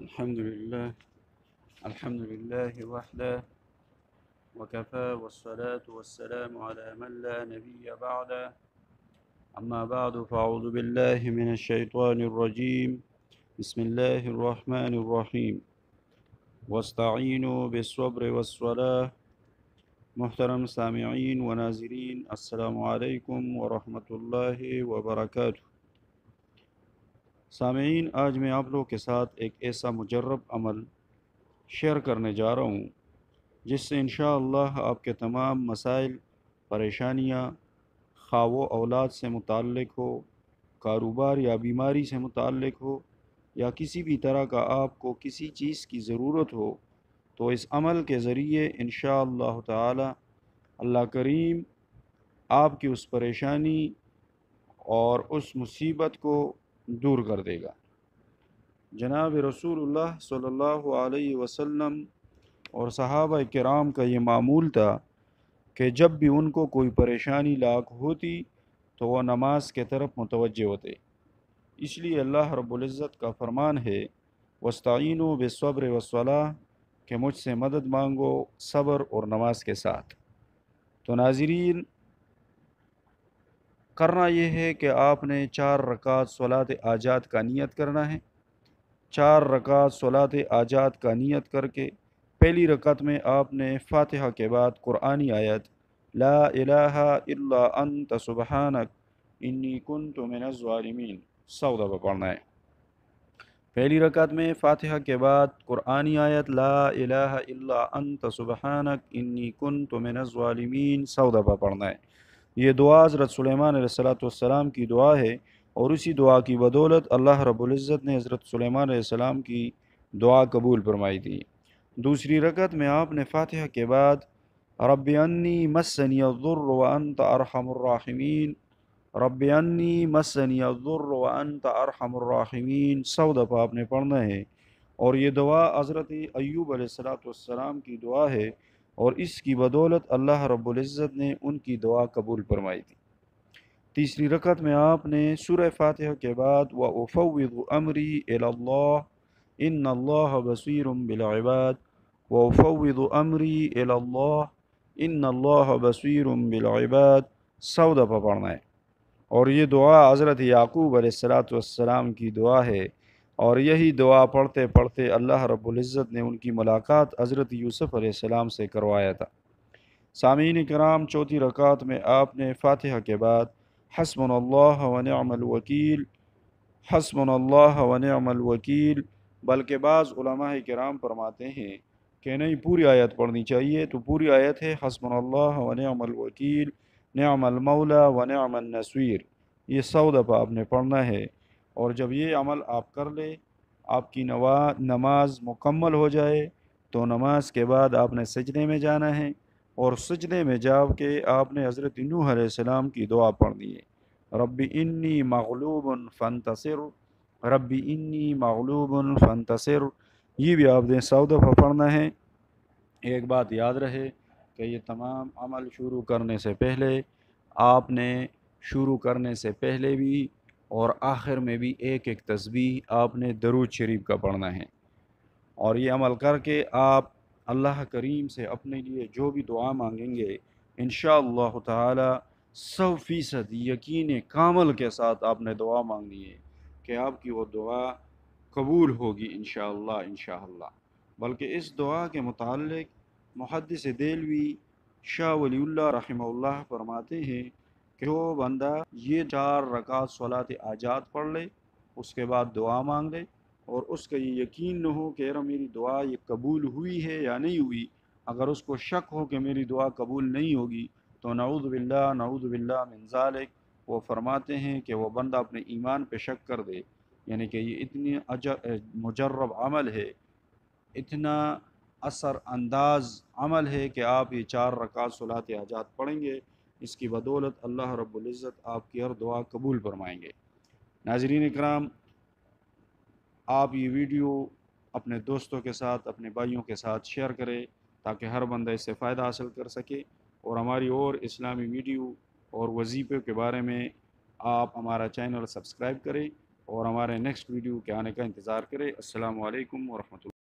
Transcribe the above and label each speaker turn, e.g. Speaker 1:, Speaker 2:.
Speaker 1: الحمد لله وحده وكفى والصلاة والسلام على من لا نبي بعده أما بعد فأعوذ بالله من الشيطان الرجيم بسم الله الرحمن الرحيم واستعينوا بالصبر والصلاة. محترم سامعین و ناظرین، السلام علیکم ورحمۃ اللہ وبرکاتہ. سامعین، آج میں آپ لوگوں کے ساتھ ایک ایسا مجرب عمل شیئر کرنے جا رہا ہوں جس سے انشاءاللہ آپ کے تمام مسائل، پریشانیاں، خواہ و اولاد سے متعلق ہو، کاروبار یا بیماری سے متعلق ہو، یا کسی بھی طرح کا آپ کو کسی چیز کی ضرورت ہو، تو اس عمل کے ذریعے انشاءاللہ تعالی اللہ کریم آپ کی اس پریشانی اور اس مصیبت کو دور کر دے گا. جناب رسول اللہ صلی اللہ علیہ وسلم اور صحابہ کرام کا یہ معمول تھا کہ جب بھی ان کو کوئی پریشانی لاحق ہوتی تو وہ نماز کے طرف متوجہ ہوتے. اس لیے اللہ رب العزت کا فرمان ہے وَاسْتَعِينُوا بِالصَّبْرِ وَالصَّلَاةِ کہ مجھ سے مدد مانگو صبر اور نماز کے ساتھ. تو ناظرین، کرنا یہ ہے کہ آپ نے 4 رکعت صلاۃ حاجات کا نیت کرنا ہے. 4 رکعت صلاۃ حاجات کا نیت کر کے پہلی رکعت میں آپ نے فاتحہ کے بعد قرآنی آیت لا الہ الا انت سبحانک انی کنت من الظالمین 100 دفعہ پڑھنا ہے. پہلی رکعت میں فاتحہ کے بعد قرآنی آیت لا الہ الا انت سبحانک انی کنت من الظالمین 100 دفعہ پڑھنا ہے. یہ دعا حضرت سلیمان علیہ السلام کی دعا ہے، اور اسی دعا کی بدولت اللہ رب العزت نے حضرت سلیمان علیہ السلام کی دعا قبول فرمائی تھی. دوسری رکعت میں آپ نے فاتحہ کے بعد رب انی مسنی الضر وانت ارحم الراحمین رب انی مسنی الضر وانت ارحم الراحمین 100 دفعہ آپ نے پڑھنا ہے. اور یہ دعا حضرت ایوب علیہ السلام کی دعا ہے، اور اس کی بدولت اللہ رب العزت نے ان کی دعا قبول فرمائی تھی. تیسری رکعت میں آپ نے سورہ فاتحہ کے بعد وَأُفَوِّضُ أَمْرِي إِلَى اللَّهِ إِنَّ اللَّهَ بَصِيرٌ بِالْعِبَادِ وَأُفَوِّضُ أَمْرِي إِلَى اللَّهِ إِنَّ اللَّهَ بَصِيرٌ بِالْعِبَادِ 100 دفعہ پڑھنا ہے. اور یہ دعا حضرت یعقوب علیہ السلام کی دعا ہے، اور یہی دعا پڑھتے پڑھتے اللہ رب العزت نے ان کی ملاقات حضرت یوسف علیہ السلام سے کروایا تھا. سامعین کرام، چوتھی رکعت میں آپ نے فاتحہ کے بعد حسبنا اللہ ونعم الوکیل حسبنا اللہ ونعم الوکیل، بلکہ بعض علماء کرام فرماتے ہیں کہ نہیں، پوری آیت پڑھنی چاہیے. تو پوری آیت ہے حسبنا اللہ ونعم الوکیل نعم المولا ونعم النصیر. یہ 100 دفعہ آپ نے پڑھنا ہے. اور جب یہ عمل آپ کر لے، آپ کی نماز مکمل ہو جائے، تو نماز کے بعد آپ نے سجدے میں جانا ہے، اور سجدے میں جا کے آپ نے حضرت نوح علیہ السلام کی دعا پڑھنی ہے رب انی مغلوب فانتصر رب انی مغلوب فانتصر. یہ بھی آپ نے 100 دفعہ پڑھنا ہے. ایک بات یاد رہے کہ یہ تمام عمل شروع کرنے سے پہلے آپ نے شروع کرنے سے پہلے بھی اور آخر میں بھی ایک ایک تسبیح آپ نے درود شریف کا پڑھنا ہے. اور یہ عمل کر کے آپ اللہ کریم سے اپنے لیے جو بھی دعا مانگیں گے انشاءاللہ تعالی 100% یقین کامل کے ساتھ آپ نے دعا مانگنی ہے کہ آپ کی وہ دعا قبول ہوگی انشاءاللہ. بلکہ اس دعا کے متعلق محدث دہلوی شاہ ولی اللہ رحمہ اللہ فرماتے ہیں کہ جو بندہ یہ 4 رکعت صلاۃ حاجات پڑھ لے، اس کے بعد دعا مانگ لے، اور اس کا یہ یقین نہ ہو کہ یار میری دعا یہ قبول ہوئی ہے یا نہیں ہوئی، اگر اس کو شک ہو کہ میری دعا قبول نہیں ہوگی، تو نعوذ باللہ من ذالک، وہ فرماتے ہیں کہ وہ بندہ اپنے ایمان پہ شک کر دے. یعنی کہ یہ اتنی مجرب عمل ہے، اتنا اثر انداز عمل ہے کہ آپ یہ 4 رکعت صلاۃ حاجات پڑھیں گے، اس کی بدولت اللہ رب العزت آپ کی ہر دعا قبول فرمائیں گے. ناظرین اکرام، آپ یہ ویڈیو اپنے دوستوں کے ساتھ، اپنے بھائیوں کے ساتھ شیئر کریں تاکہ ہر بندہ اس سے فائدہ حاصل کر سکے. اور ہماری اور اسلامی ویڈیو اور وظیفے کے بارے میں آپ ہمارا چینل سبسکرائب کریں اور ہمارے نیکسٹ ویڈیو کے آنے کا انتظار کریں۔ السلام علیکم ورحمۃ اللہ۔